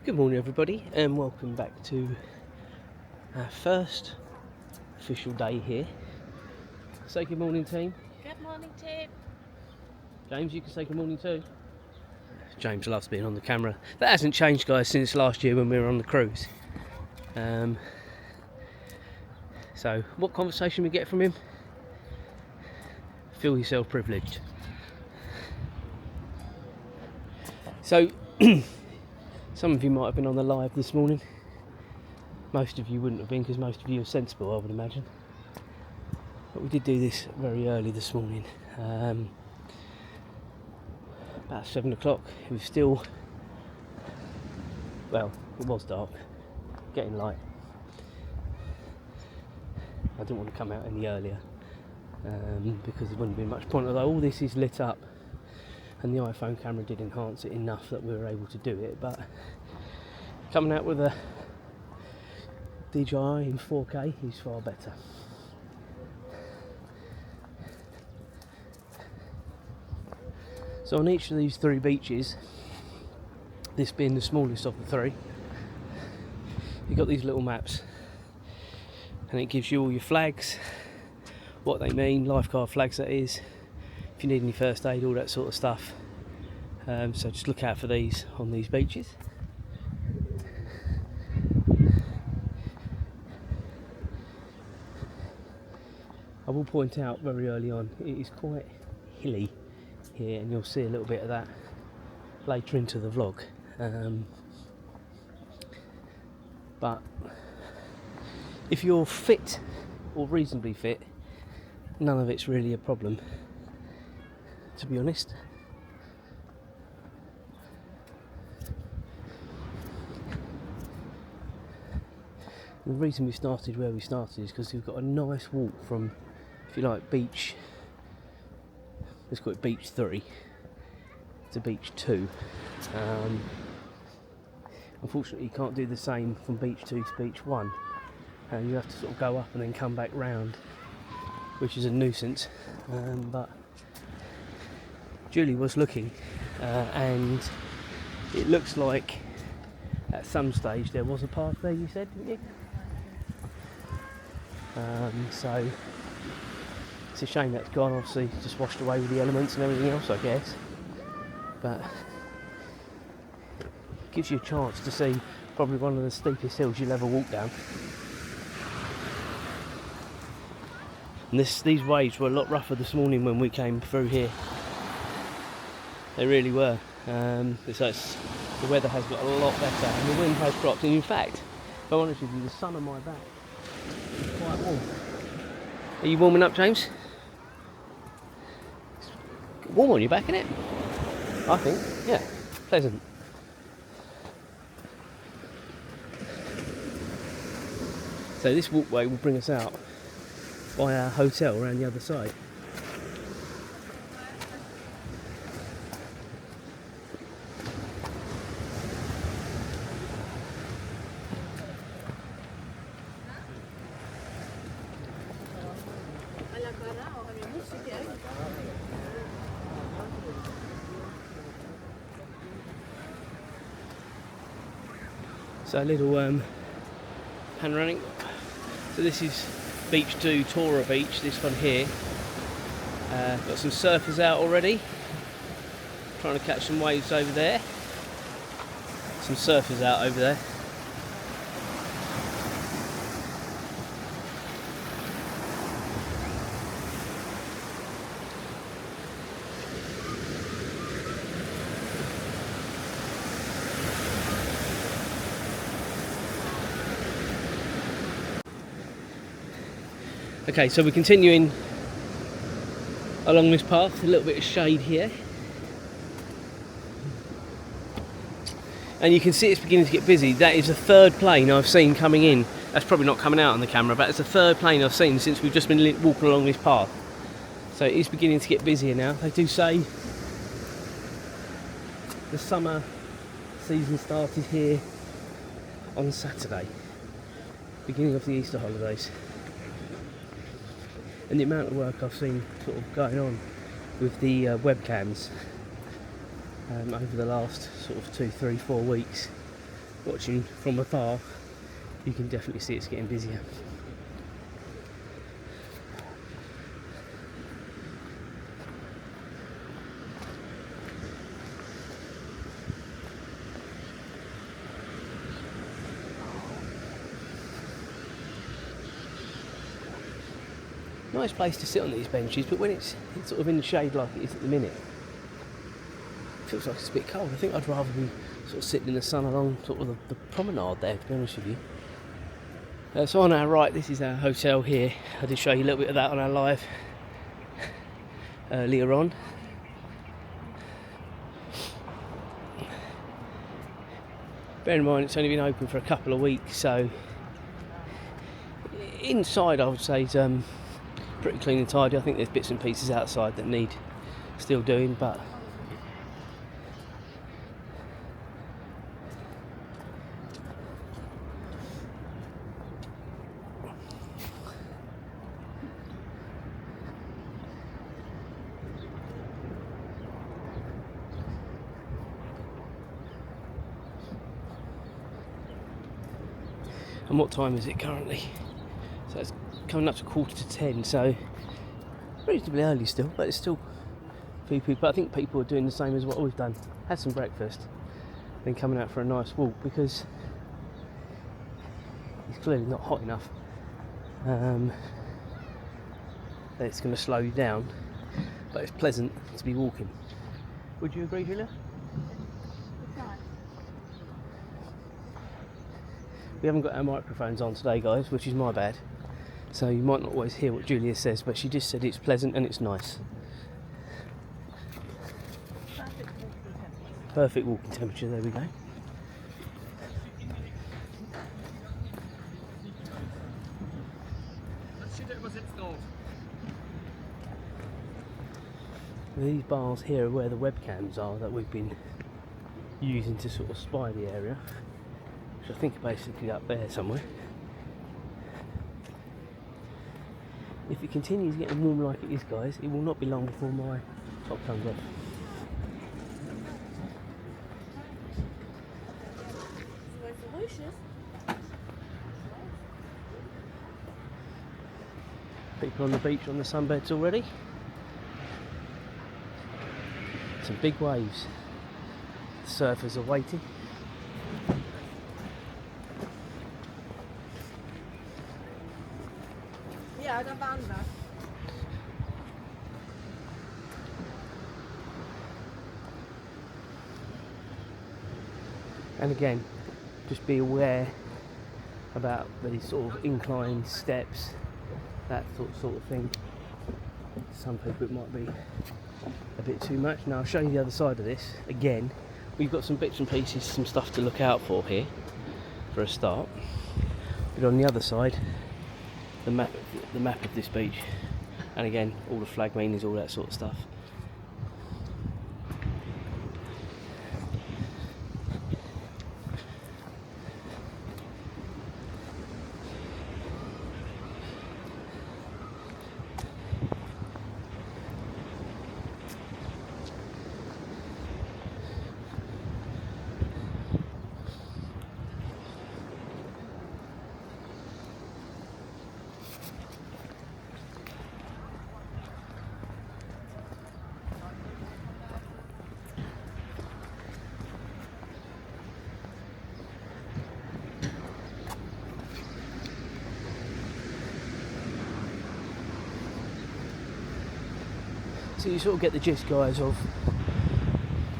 Good morning everybody and welcome back to our first official day here. Say good morning team. Good morning, team. James, you can say good morning too. James loves being on the camera. That hasn't changed guys since last year when we were on the cruise. So what conversation we get from him? Feel yourself privileged. So some of you might have been on the live this morning. Most of you wouldn't have been because most of you are sensible, I would imagine. But we did do this very early this morning. About 7 o'clock. It was still, well, it was dark, getting light. I didn't want to come out any earlier because there wouldn't be much point, although all this is lit up and the iPhone camera did enhance it enough that we were able to do it, but coming out with a DJI in 4K is far better. So on each of these three beaches, this being the smallest of the three, you've got these little maps and it gives you all your flags, what they mean, lifeguard flags that is, if you need any first aid, all that sort of stuff. So just look out for these on these beaches. I will point out very early on, it is quite hilly here and you'll see a little bit of that later into the vlog. But if you're fit or reasonably fit, none of it's really a problem, to be honest. The reason we started where we started is because we've got a nice walk from, if you like, beach, let's call it beach 3 to beach 2. Unfortunately you can't do the same from beach 2 to beach 1. You have to sort of go up and then come back round, which is a nuisance. But Julie was looking and it looks like at some stage there was a path there, you said, didn't you? So it's a shame that's gone, obviously just washed away with the elements and everything else, I guess. But it gives you a chance to see probably one of the steepest hills you'll ever walk down. And these waves were a lot rougher this morning when we came through here. They really were. So the weather has got a lot better and the wind has dropped. And in fact, if I'm honest with you, the sun on my back is quite warm. Are you warming up, James? It's warm on your back, isn't it? I think, yeah, pleasant. So this walkway will bring us out by our hotel around the other side. So a little panoramic. So this is beach 2, Tora Beach, this one here. Got some surfers out already, trying to catch some waves over there. Some surfers out over there. Okay, so we're continuing along this path, a little bit of shade here. And you can see it's beginning to get busy. That is the third plane I've seen coming in. That's probably not coming out on the camera, but it's the third plane I've seen since we've just been walking along this path. So it is beginning to get busier now. They do say the summer season started here on Saturday, beginning of the Easter holidays. And the amount of work I've seen sort of going on with the webcams over the last sort of 2, 3, 4 weeks watching from afar, you can definitely see it's getting busier. Nice place to sit on these benches, but when it's sort of in the shade like it is at the minute, it feels like it's a bit cold. I think I'd rather be sort of sitting in the sun along sort of the promenade there, to be honest with you. So on our right, this is our hotel here. I did show you a little bit of that on our live earlier on. Bear in mind it's only been open for a couple of weeks, so inside I would say it's pretty clean and tidy. I think there's bits and pieces outside that need still doing, but and what time is it currently? So it's coming up to 9:45, so reasonably early still, but it's still a few people. I think people are doing the same as what we've done. Had some breakfast, then coming out for a nice walk, because it's clearly not hot enough that it's going to slow you down, but it's pleasant to be walking. Would you agree, Julia? We haven't got our microphones on today, guys, which is my bad. So you might not always hear what Julia says, but she just said it's pleasant and it's nice. Perfect walking temperature, there we go. These bars here are where the webcams are that we've been using to sort of spy the area, which I think are basically up there somewhere. If it continues getting warm like it is, guys, it will not be long before my top comes off. People on the beach on the sunbeds already. Some big waves. The surfers are waiting. Ja, da waren wir. And again, just be aware about these sort of inclined steps, that sort of thing. Some people it might be a bit too much. Now I'll show you the other side of this. Again, we've got some bits and pieces, some stuff to look out for here for a start. But on the other side, the map of this beach, and again all the flag meanings, all that sort of stuff. So you sort of get the gist, guys, of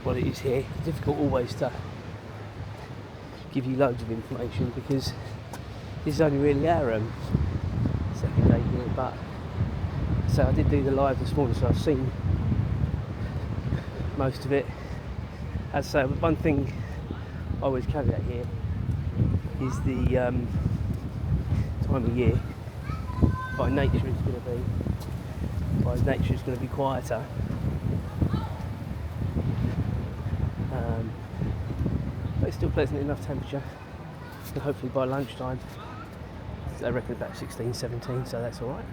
what it is here. It's difficult always to give you loads of information because this is only really our second day here, but so I did do the live this morning, so I've seen most of it. As I say, but one thing I always caveat here is the time of year. By nature it's going to be quieter. But it's still pleasant enough temperature, and hopefully by lunchtime I reckon about 16, 17, so that's alright.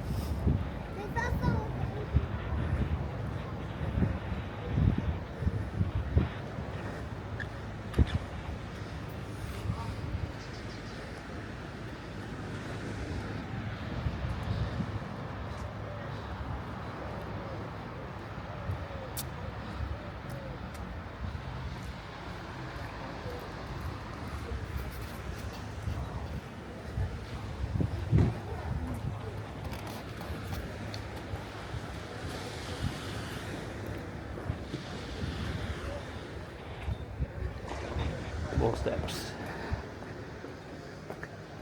more steps.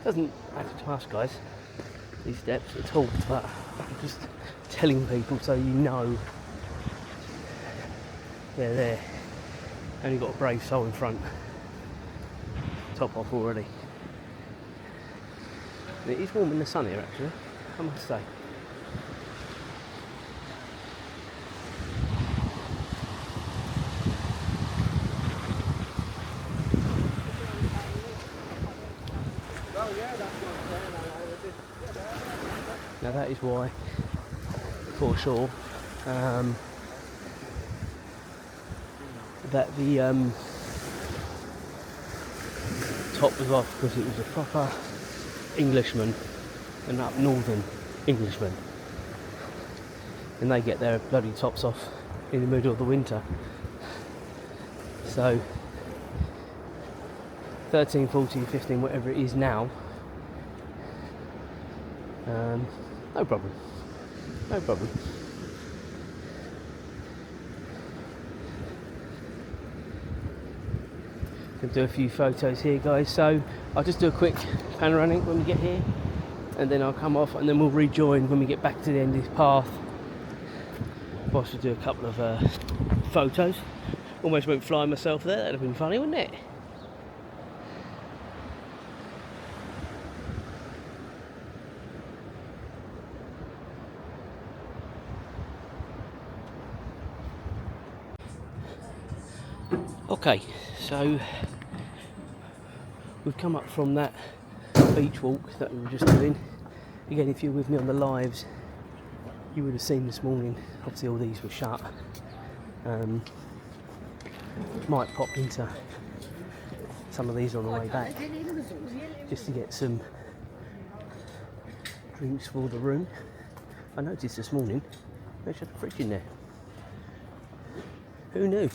Doesn't matter to us guys, these steps at all, but I'm just telling people so you know they're there. Only got a brave soul in front. Top off already. And it is warm in the sun here actually, I must say. Now that is why, for sure, that the top was off, because it was a proper Englishman, an up northern Englishman, and they get their bloody tops off in the middle of the winter. So 13, 14, 15, whatever it is now, no problem, no problem. Gonna do a few photos here guys, so I'll just do a quick panoramic when we get here, and then I'll come off and then we'll rejoin when we get back to the end of this path. I'll also do a couple of photos. Almost went flying myself there, that'd have been funny, wouldn't it? Okay, so we've come up from that beach walk that we were just doing. Again, if you're with me on the lives, you would have seen this morning, obviously all these were shut. Might pop into some of these on the way back, just to get some drinks for the room. I noticed this morning, they should have a fridge in there. Who knew?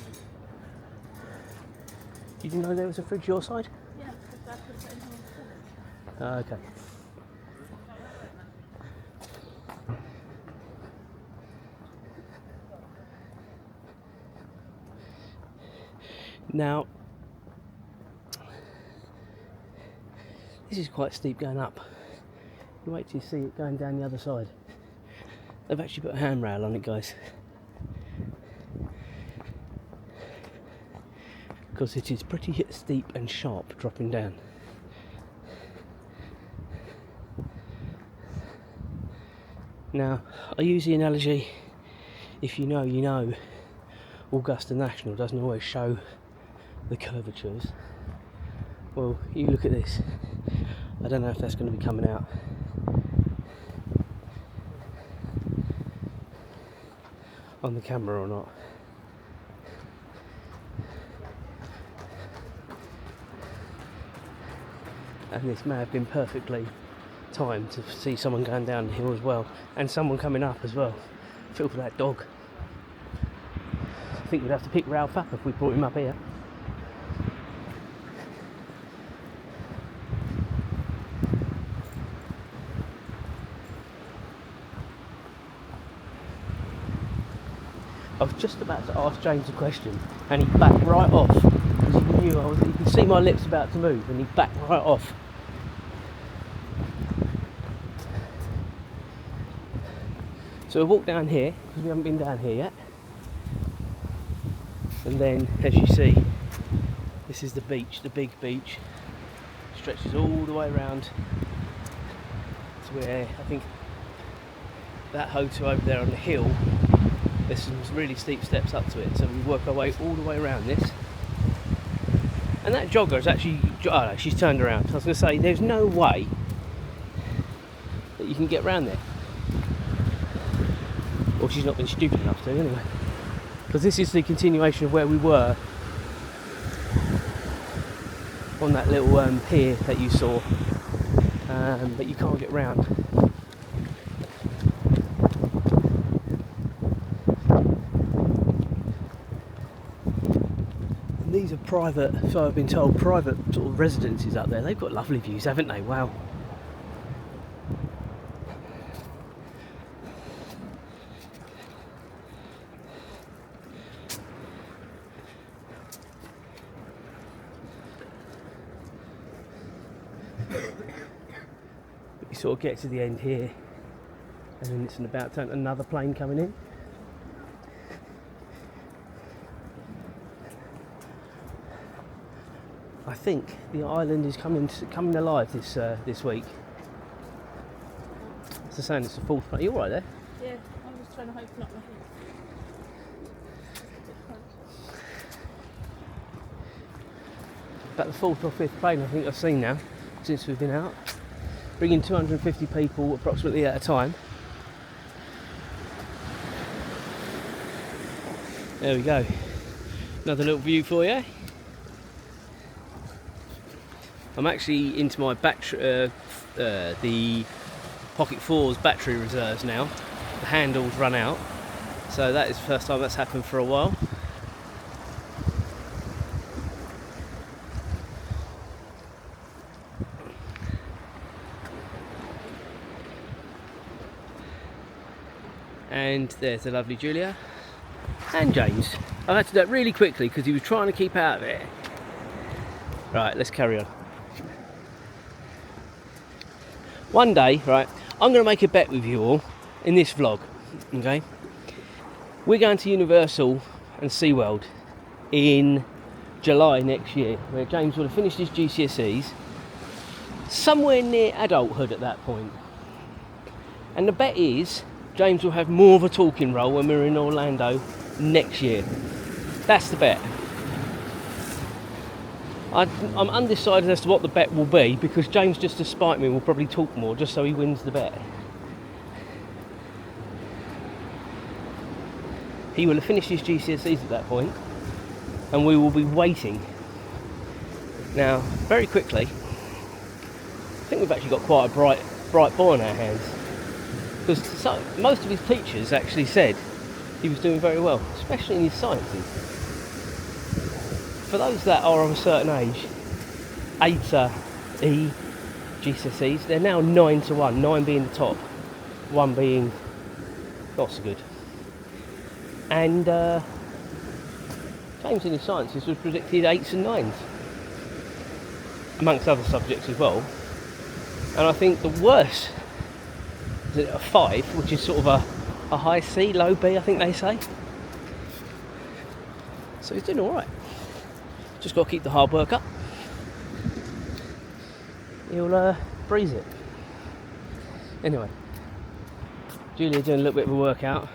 You didn't know there was a fridge your side? Yeah, that's the same one. Okay. Now, this is quite steep going up. You wait till you see it going down the other side. They've actually put a handrail on it, guys, because it is pretty steep and sharp dropping down. Now, I use the analogy, if you know, you know, Augusta National doesn't always show the curvatures. Well, you look at this. I don't know if that's going to be coming out. On the camera or not. And this may have been perfectly timed to see someone going down the hill as well, and someone coming up as well. Feel for that dog. I think we'd have to pick Ralph up if we brought him up here. I was just about to ask James a question, and he backed right off, because he knew I was. You could see my lips about to move, and he backed right off. So we'll walk down here, because we haven't been down here yet. And then, as you see, this is the beach, the big beach. Stretches all the way around to where, I think, that hotel over there on the hill, there's some really steep steps up to it. So we work our way all the way around this. And that jogger is actually, oh no, she's turned around. I was going to say, there's no way that you can get around there. Or she's not been stupid enough to, anyway. Because this is the continuation of where we were on that little pier that you saw, but you can't get round. And these are private, so I've been told, private sort of residences up there. They've got lovely views, haven't they? Wow. sort of get to the end here, and then it's about turn another plane coming in. I think the island is coming alive this week. It's saying it's the fourth plane. You all right there? Yeah, I was trying to open up my head. About the fourth or fifth plane I think I've seen now since we've been out, bringing 250 people approximately at a time. There we go, another little view for you. I'm actually into my battery, the Pocket 4's battery reserves now. The handles run out, so that is the first time that's happened for a while. And there's the lovely Julia and James. I've had to do that really quickly because he was trying to keep out of it. Right, let's carry on. One day, right, I'm going to make a bet with you all in this vlog, okay? We're going to Universal and SeaWorld in July next year, where James will have finished his GCSEs, somewhere near adulthood at that point. And the bet is James will have more of a talking role when we're in Orlando next year. That's the bet. I'm undecided as to what the bet will be, because James, just to spite me, will probably talk more just so he wins the bet. He will have finished his GCSEs at that point, and we will be waiting. Now, very quickly, I think we've actually got quite a bright boy on our hands, because most of his teachers actually said he was doing very well, especially in his sciences. For those that are of a certain age, A to E GCSEs, they're now 9 to 1, 9 being the top, 1 being not so good. And James in his sciences was predicted 8s and 9s, amongst other subjects as well. And I think the worst is a 5, which is sort of a high C, low B, I think they say. So he's doing alright. Just got to keep the hard work up. He'll breeze it. Anyway, Julia doing a little bit of a workout.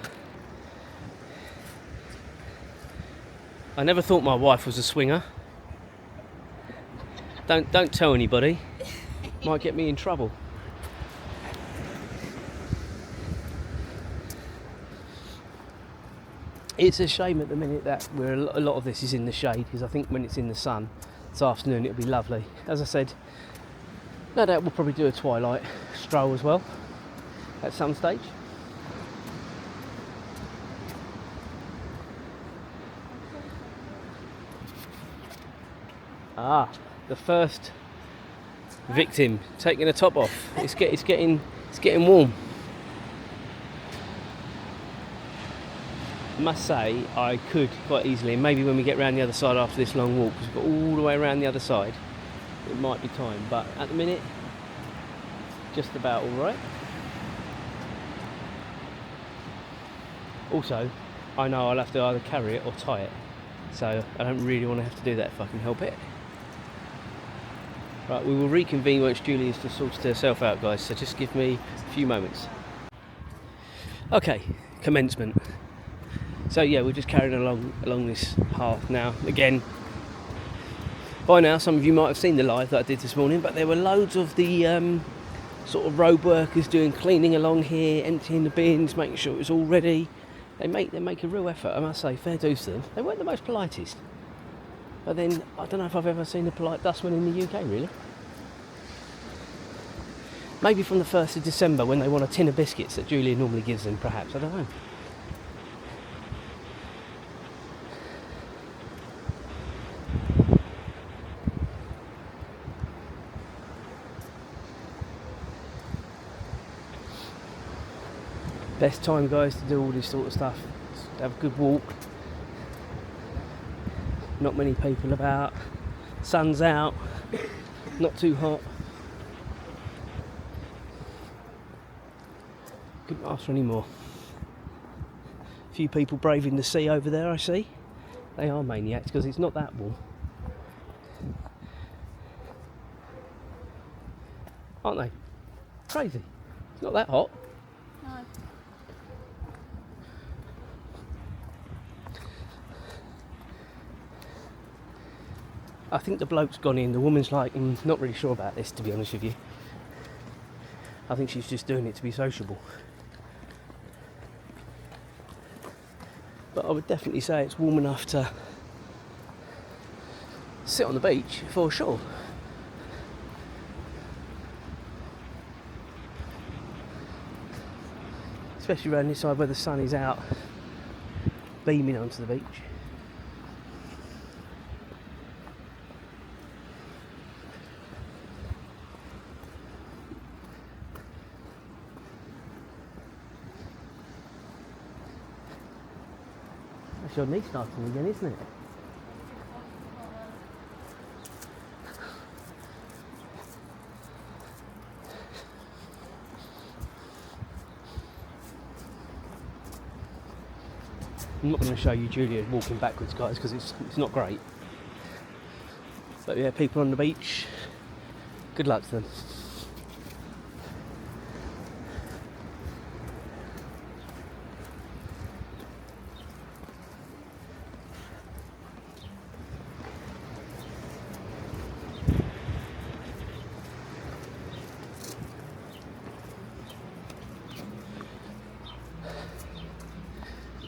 I never thought my wife was a swinger. Don't tell anybody. Might get me in trouble. It's a shame at the minute that a lot of this is in the shade, because I think when it's in the sun this afternoon it'll be lovely. As I said, no doubt we'll probably do a twilight stroll as well at some stage. Ah, the first victim taking the top off. It's getting warm. I must say, I could quite easily, and maybe when we get round the other side after this long walk, because we've got all the way around the other side, it might be time, but at the minute, just about alright. Also, I know I'll have to either carry it or tie it, so I don't really want to have to do that if I can help it. Right, we will reconvene once Julie has sorted herself out, guys, so just give me a few moments. Okay, commencement. So yeah, we're just carrying along this path now. Again, by now some of you might have seen the live that I did this morning, but there were loads of the sort of road workers doing cleaning along here, emptying the bins, making sure it was all ready. They make a real effort, I must say, fair dues to them. They weren't the most politest, but then I don't know if I've ever seen a polite dustman in the UK, really. Maybe from the 1st of December when they want a tin of biscuits that Julia normally gives them, perhaps, I don't know. Best time, guys, to do all this sort of stuff. Just have a good walk. Not many people about. Sun's out. Not too hot. ask for any more. A few people braving the sea over there, I see. They are maniacs because it's not that warm. Aren't they? Crazy. It's not that hot. No. I think the bloke's gone in. The woman's like, not really sure about this, to be honest with you. I think she's just doing it to be sociable. But I would definitely say it's warm enough to sit on the beach for sure. Especially around this side where the sun is out, beaming onto the beach. That's your knee starting again, isn't it? I'm not going to show you Julia walking backwards, guys, because it's not great. But yeah, people on the beach, good luck to them.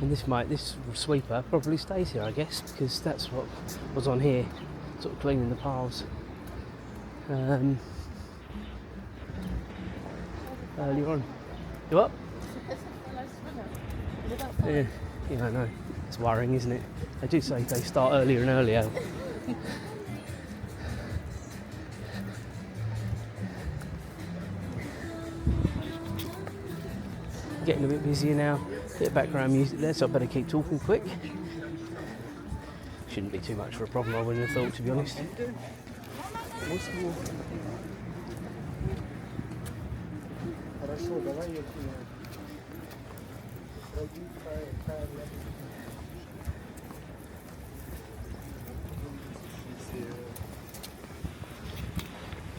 And this sweeper probably stays here, I guess, because that's what was on here, sort of cleaning the piles earlier on. You up? Yeah, I know. It's worrying, isn't it? They do say they start earlier and earlier. Getting a bit busier now. Bit of background music there, so I better keep talking quick. Shouldn't be too much of a problem, I wouldn't have thought, to be honest.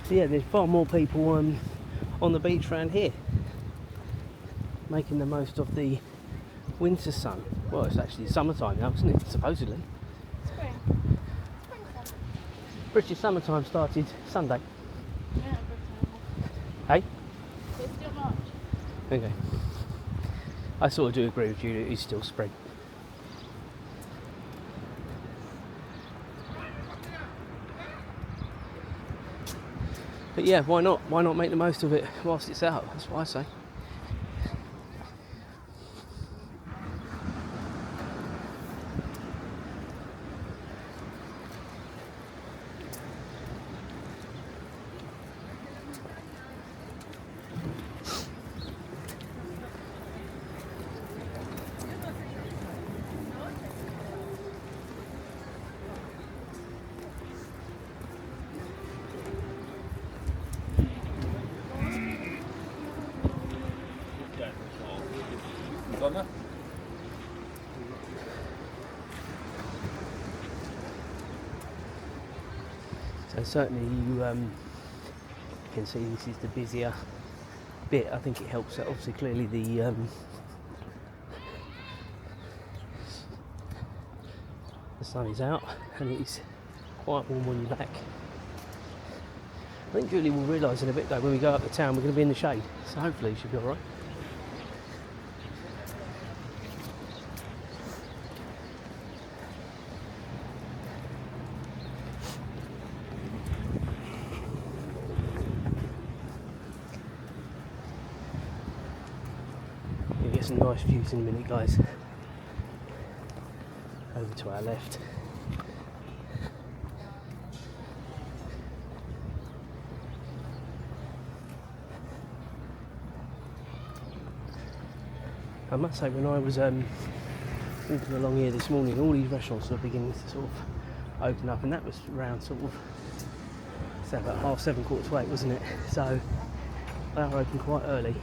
So yeah, there's far more people on the beach around here, making the most of the winter sun. Well, it's actually summertime now, isn't it? Supposedly. Spring. British summertime started Sunday. Yeah, Hey? but it's still March. Okay. I sort of do agree with you, it is still spring. But yeah, why not? Why not make the most of it whilst it's out? That's what I say. So certainly you can see this is the busier bit. I think it helps that obviously clearly the sun is out and it's quite warm on your back. I think Julie will realise in a bit though when we go up the town we're going to be in the shade, so hopefully she'll be alright. Some nice views in a minute, guys. Over to our left. I must say, when I was walking along here this morning, all these restaurants were beginning to sort of open up, and that was around sort of, say about 7:30, 8:15, wasn't it? So they are open quite early.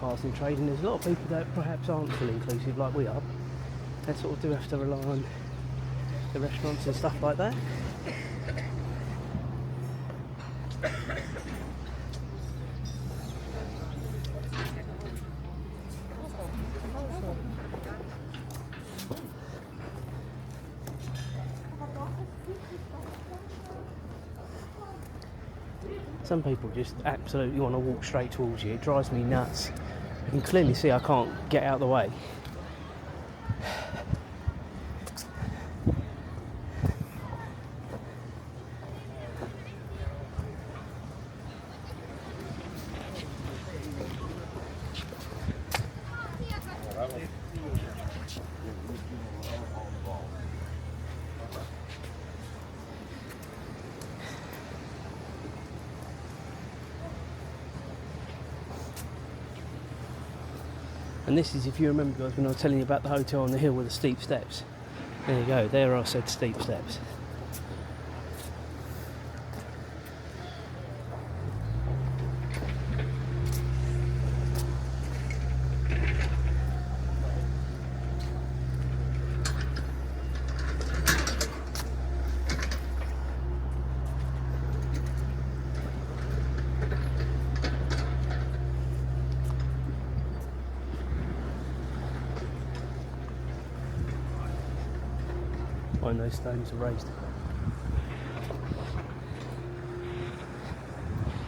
passing trade, and there's a lot of people that perhaps aren't full inclusive like we are. They sort of do have to rely on the restaurants and stuff like that. Some people just absolutely want to walk straight towards you. It drives me nuts. I can clearly see I can't get out of the way. And this is, if you remember guys, when I was telling you about the hotel on the hill with the steep steps. There you go, there are said steep steps. Find those stones are raised.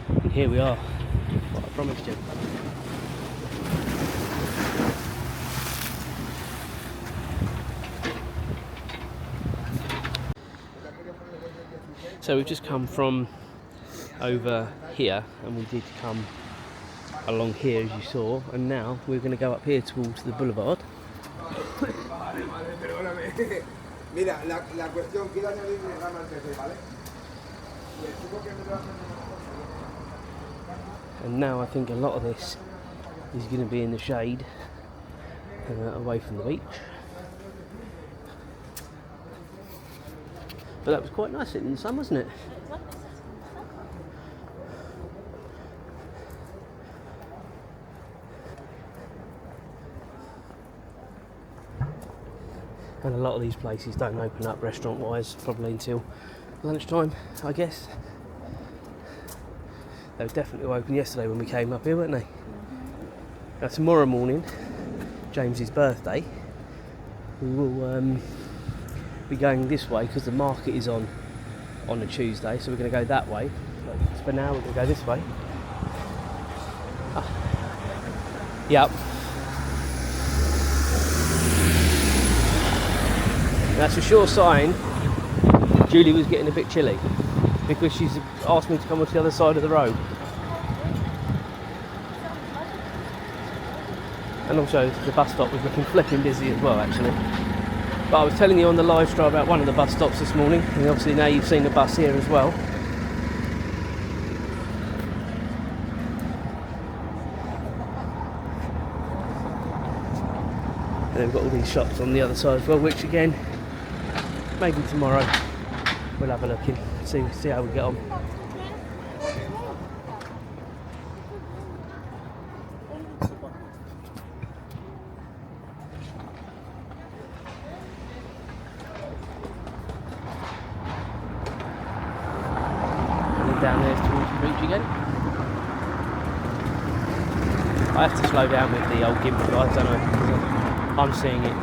And here we are, what I promised you. So we've just come from over here, and we did come along here as you saw, and now we're going to go up here towards the boulevard. Mira, la cuestión, quiero añadirle gama al PC, ¿vale? Y el chico que me lo hace... And now I think a lot of this is going to be in the shade, away from the beach. But that was quite nice sitting in the sun, wasn't it? And a lot of these places don't open up restaurant-wise probably until lunchtime, I guess. They were definitely open yesterday when we came up here, weren't they? Now tomorrow morning, James's birthday, we will be going this way because the market is on a Tuesday, so we're going to go that way. But for now, we're going to go this way. Yep. That's a sure sign Julie was getting a bit chilly because she's asked me to come on to the other side of the road. And also the bus stop was looking flipping busy as well actually. But I was telling you on the live stream about one of the bus stops this morning, and obviously now you've seen the bus here as well. And then we've got all these shops on the other side as well, which again, maybe tomorrow we'll have a look in, see how we get on. And then down there towards the beach again. I have to slow down with the old gimbal guys, don't I? Because I'm seeing it,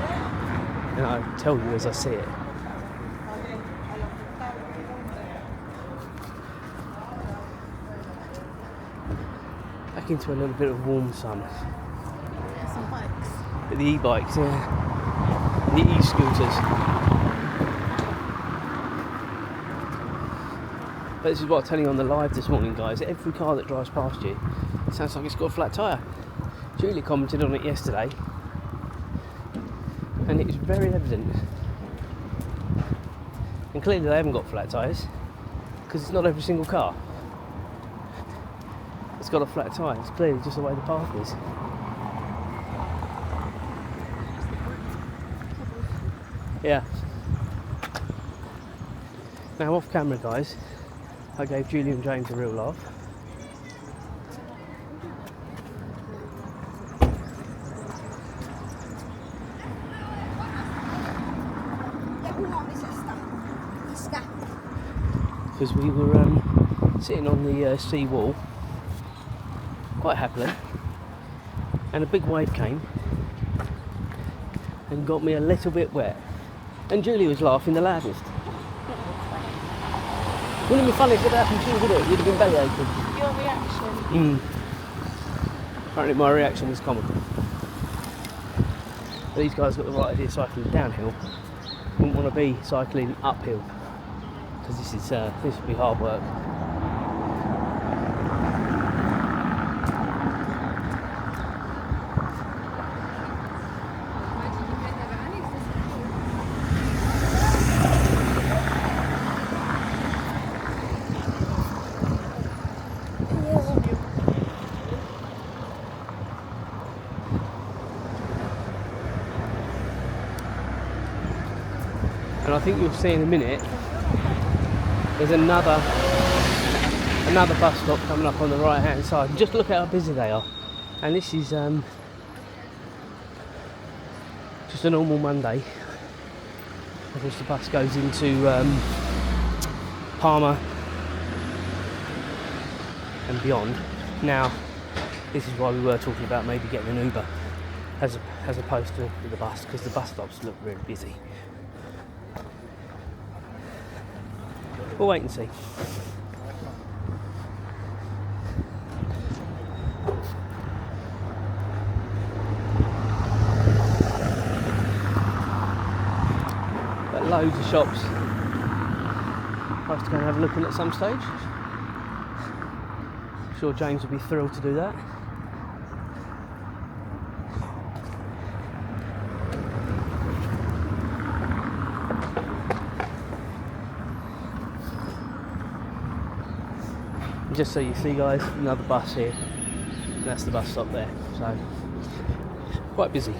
and I tell you as I see it. Back into a little bit of warm sun. Some bikes. The e-bikes, yeah. The e-scooters. But this is what I was telling you on the live this morning, guys. Every car that drives past you, it sounds like it's got a flat tyre. Julie commented on it yesterday, and it's very evident. And clearly they haven't got flat tyres, because it's not every single car it's got a flat tyre. It's clearly just the way the path is. Yeah. Now off camera, guys, I gave Julie and James a real laugh. because we were sitting on the sea wall quite happily, and a big wave came and got me a little bit wet, and Julie was laughing the loudest. Wouldn't it be funny if it happened to you, would it? You'd have been belly aching. Your reaction? Apparently my reaction was comical. These guys got the right idea cycling downhill. Wouldn't want to be cycling uphill, because this would be hard work. And I think you'll see in a minute there's another bus stop coming up on the right hand side. And just look at how busy they are. And this is just a normal Monday. Of course the bus goes into Palma and beyond. Now this is why we were talking about maybe getting an Uber as opposed to the bus, because the bus stops look really busy. We'll wait and see. But loads of shops for us to go and have a look in at some stage. I'm sure James will be thrilled to do that. Just so you see guys, another bus here, and that's the bus stop there, so quite busy.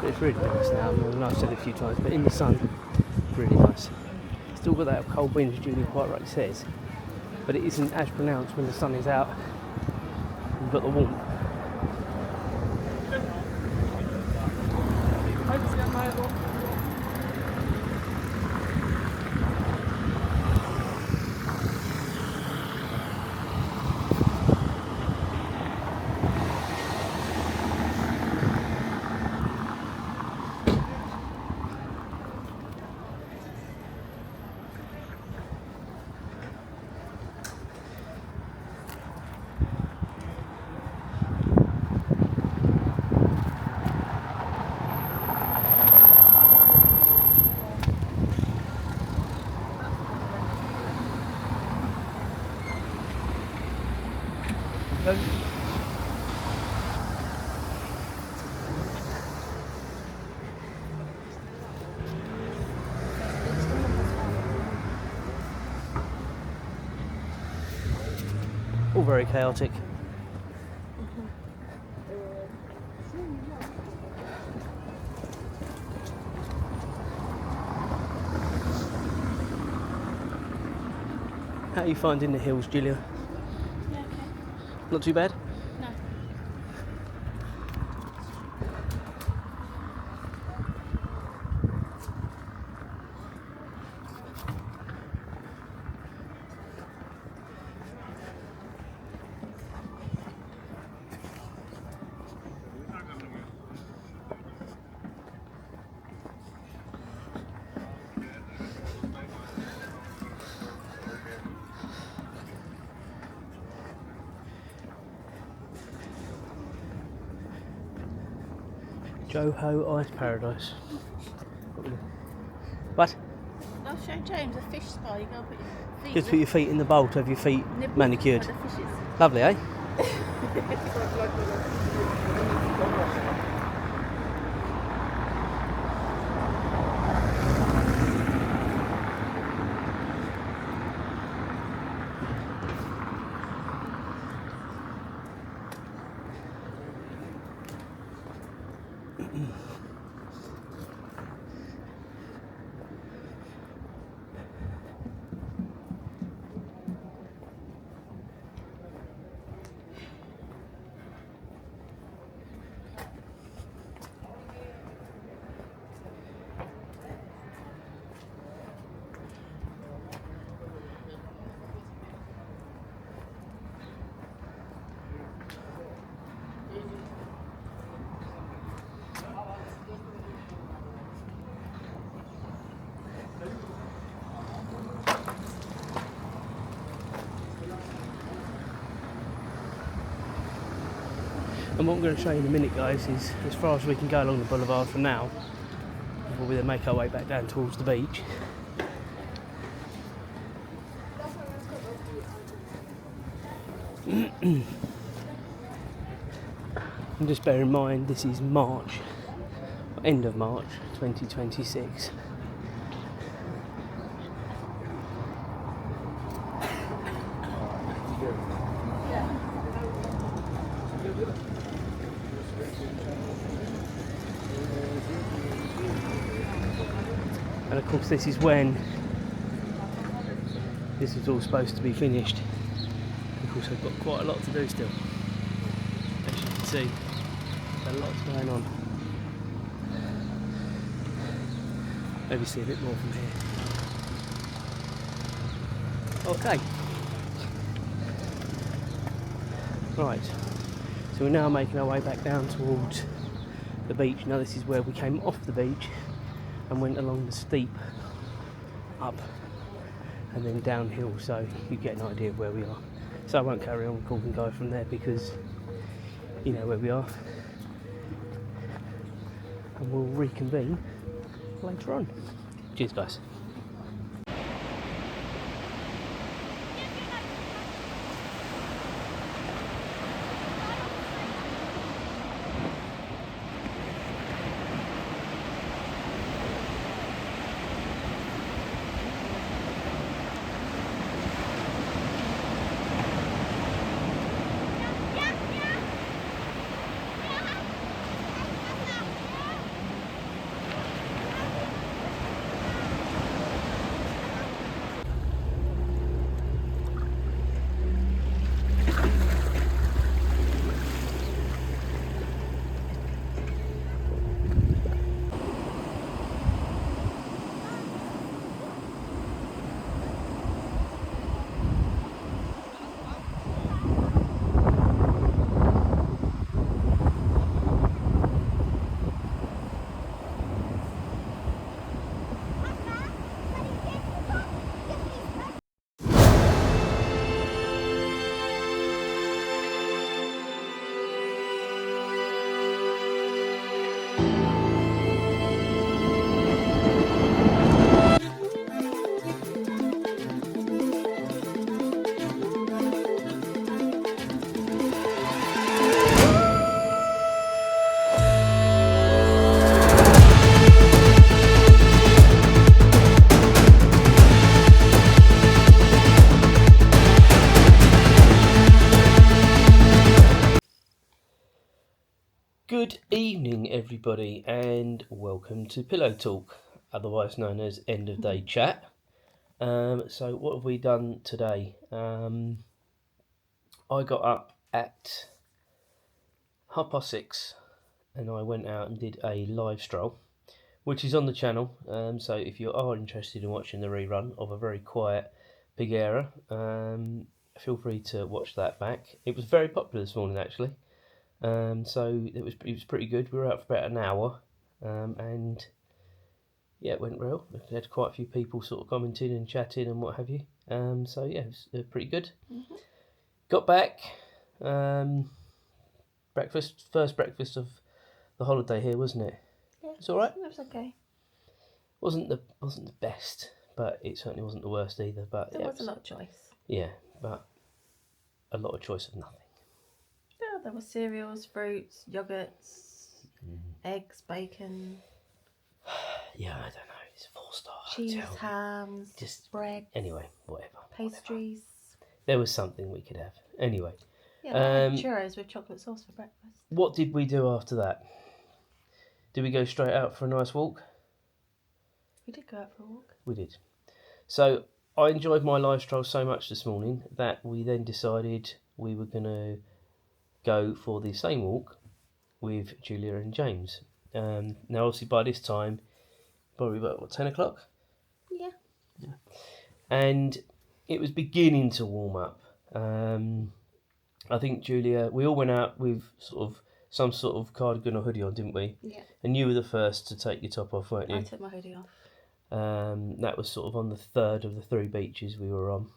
But it's really nice now. I mean, I've said it a few times, but in the sun, really nice. Still got that cold wind, as Julie quite rightly says. But it isn't as pronounced when the sun is out. You've got the warmth. All very chaotic. How are you finding the hills, Julia? Yeah, okay. Not too bad? No. Joho Ice Paradise. What? I'll show James a fish spa. You go put your feet. Just put your feet in the bowl to have your feet nibble manicured. for the fishes. Lovely, eh? And what I'm going to show you in a minute, guys, is as far as we can go along the boulevard for now, before we then make our way back down towards the beach. And just bear in mind, this is March, end of March 2026. And of course this is when this is all supposed to be finished. Of course I've got quite a lot to do still. As you can see, a lot's going on. Maybe see a bit more from here. Okay. Right, so we're now making our way back down towards the beach. Now this is where we came off the beach and went along the steep up and then downhill, so you get an idea of where we are. So I won't carry on recording guys from there because you know where we are, and we'll reconvene later on. Cheers guys. Good evening everybody and welcome to Pillow Talk, otherwise known as End of Day Chat. So what have we done today? I got up at 6:30 and I went out and did a live stroll, which is on the channel, so if you are interested in watching the rerun of a very quiet Paguera, feel free to watch that back. It was very popular this morning actually. So it was pretty good. We were out for about an hour, and yeah, it went well. We had quite a few people sort of commenting and chatting and what have you. So yeah, it was pretty good. Mm-hmm. Got back, first breakfast of the holiday here, wasn't it? Yeah, it's all right. It was okay. Wasn't the best, but it certainly wasn't the worst either. But There was a lot of choice. Yeah, but a lot of choice of nothing. Yeah, there were cereals, fruits, yogurts, eggs, bacon. Yeah, I don't know. It's a 4-star cheese, hotel. hams, just bread. Anyway, whatever. Pastries. There was something we could have. Anyway. Yeah, I had churros with chocolate sauce for breakfast. What did we do after that? Did we go straight out for a nice walk? We did go out for a walk. We did. So I enjoyed my live stroll so much this morning that we then decided we were going to go for the same walk with Julia and James. Now obviously by this time, probably about, 10 o'clock? Yeah. And it was beginning to warm up. I think Julia, we all went out with some sort of cardigan or hoodie on, didn't we? Yeah. And you were the first to take your top off, weren't you? I took my hoodie off. That was sort of on the third of the 3 beaches we were on.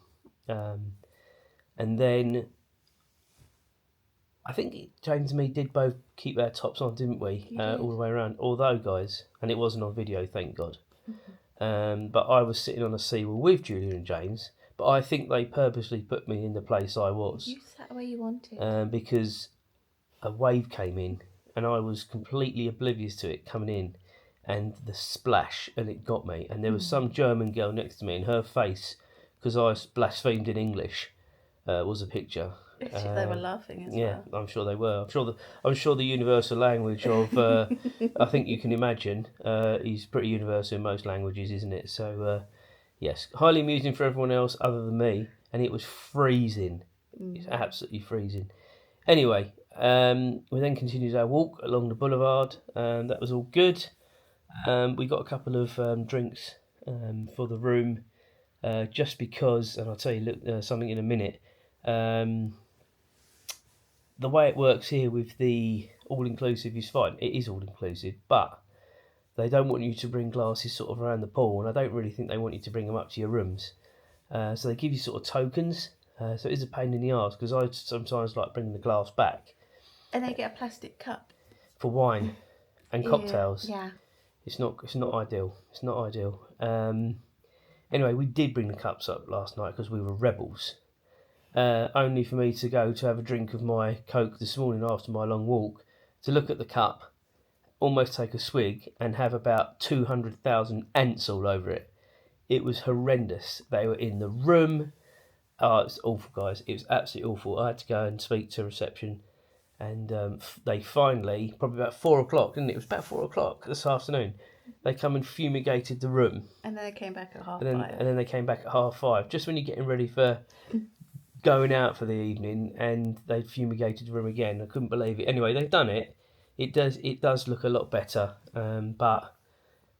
And then I think James and me did both keep our tops on, didn't we? You did. All the way around. Although, guys, and it wasn't on video, thank God. Mm-hmm. But I was sitting on a seawall with Julia and James. But I think they purposely put me in the place I was. You sat where you wanted. Because a wave came in and I was completely oblivious to it coming in, and the splash, and it got me. And there was some German girl next to me, and her face, because I blasphemed in English, was a picture. They were laughing as Yeah, well. I'm sure they were. I'm sure the universal language of I think you can imagine is pretty universal in most languages, isn't it? So yes, highly amusing for everyone else other than me, and it was freezing. It's absolutely freezing. Anyway, we then continued our walk along the boulevard, and that was all good. We got a couple of drinks for the room, just because, and I'll tell you something in a minute. The way it works here with the all-inclusive is fine. It is all-inclusive, but they don't want you to bring glasses sort of around the pool, and I don't really think they want you to bring them up to your rooms. So they give you sort of tokens. So it is a pain in the arse, because I sometimes like bringing the glass back And they get a plastic cup. for wine and cocktails. Yeah. It's not ideal. It's not ideal. Anyway, we did bring the cups up last night because we were rebels. Only for me to go to have a drink of my Coke this morning after my long walk, to look at the cup, almost take a swig, and have about 200,000 ants all over it. It was horrendous. They were in the room. Oh, it was awful, guys. It was absolutely awful. I had to go and speak to reception, and they finally, probably about 4 o'clock, didn't it? It was about 4 o'clock this afternoon. They come and fumigated the room. And then they came back at 5:30. And then they came back at 5:30, just when you're getting ready for going out for the evening, and they fumigated the room again. I couldn't believe it. Anyway, they've done it. It does look a lot better, but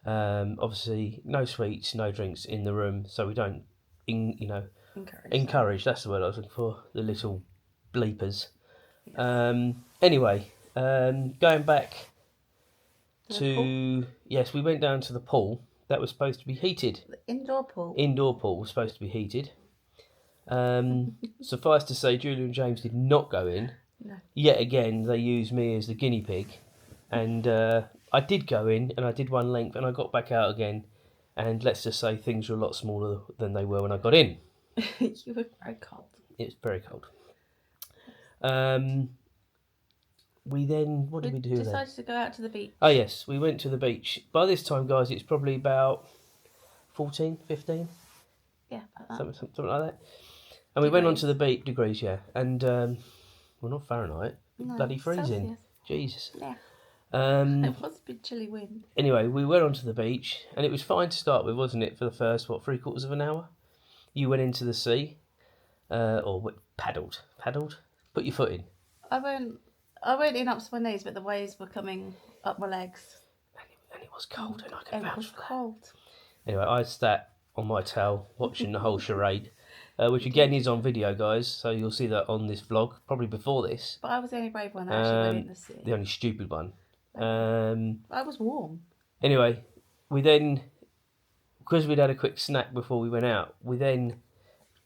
obviously no sweets, no drinks in the room, so we don't, encourage. That's the word I was looking for. The little bleepers. Anyway, going back to yes, we went down to the pool. That was supposed to be heated. The indoor pool. Indoor pool was supposed to be heated. Suffice to say, Julia and James did not go in. No. Yet again, they used me as the guinea pig, and I did go in, and I did one length, and I got back out again, and let's just say things were a lot smaller than they were when I got in. You were very cold. It was very cold. We then, what did we do then? Decided to go out to the beach. Oh yes, we went to the beach. By this time, guys, it's probably about 14, 15, Yeah, like that. something like that. And we went onto the beach, degrees, yeah. And, well, not Fahrenheit, No, bloody freezing. Celsius. Jesus. Yeah. Um, It was a bit chilly wind. Anyway, we went onto the beach, and it was fine to start with, wasn't it, for the first, 3/4 of an hour? You went into the sea, paddled. Put your foot in. I went in up to my knees, but the waves were coming up my legs. And it was cold, and I could And it vouch was for that. cold. Anyway, I sat on my towel watching the whole charade, which again is on video, guys, so you'll see that on this vlog, probably before this. But I was the only brave one that actually went in the sea. The only stupid one. I was warm. Anyway, we then, because we'd had a quick snack before we went out, we then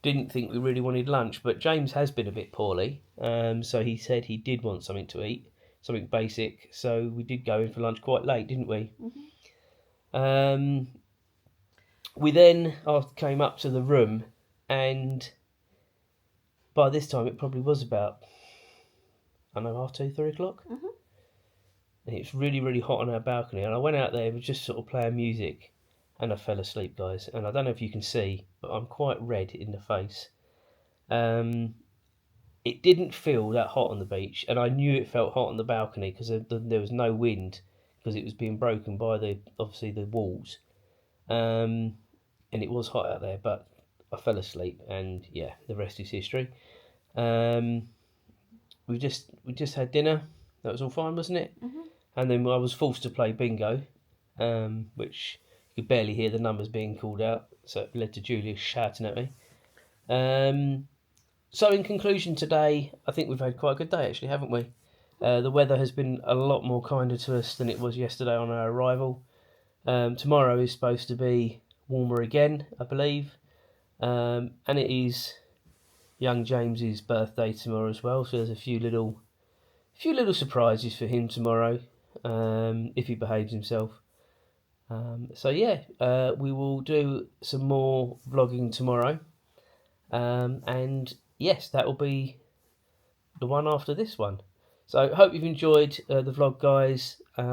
didn't think we really wanted lunch, but James has been a bit poorly, so he said he did want something to eat, something basic, so we did go in for lunch quite late, didn't we? Mm-hmm. We then came up to the room, and by this time it probably was about, I don't know, 2:30, 3 o'clock. Mm-hmm. And it's really, really hot on our balcony, and I went out there and was just sort of playing music, and I fell asleep, guys. And I don't know if you can see, but I'm quite red in the face. It didn't feel that hot on the beach, and I knew it felt hot on the balcony because there was no wind, because it was being broken by obviously the walls. And it was hot out there, but I fell asleep, and yeah, the rest is history. We just had dinner. That was all fine, wasn't it? Mm-hmm. And then I was forced to play bingo, which you could barely hear the numbers being called out, so it led to Julia shouting at me. So in conclusion today, I think we've had quite a good day actually, haven't we? The weather has been a lot more kinder to us than it was yesterday on our arrival. Tomorrow is supposed to be warmer again, I believe. And it is young James's birthday tomorrow as well, so there's a few little few little surprises for him tomorrow, if he behaves himself. So yeah, we will do some more vlogging tomorrow, and yes, that will be the one after this one. So hope you've enjoyed the vlog, guys. I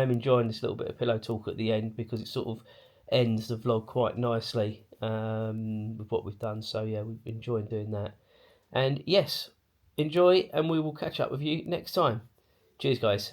am enjoying this little bit of pillow talk at the end because it sort of ends the vlog quite nicely with what we've done. So yeah, we've enjoyed doing that. And yes, enjoy, and we will catch up with you next time. Cheers, guys.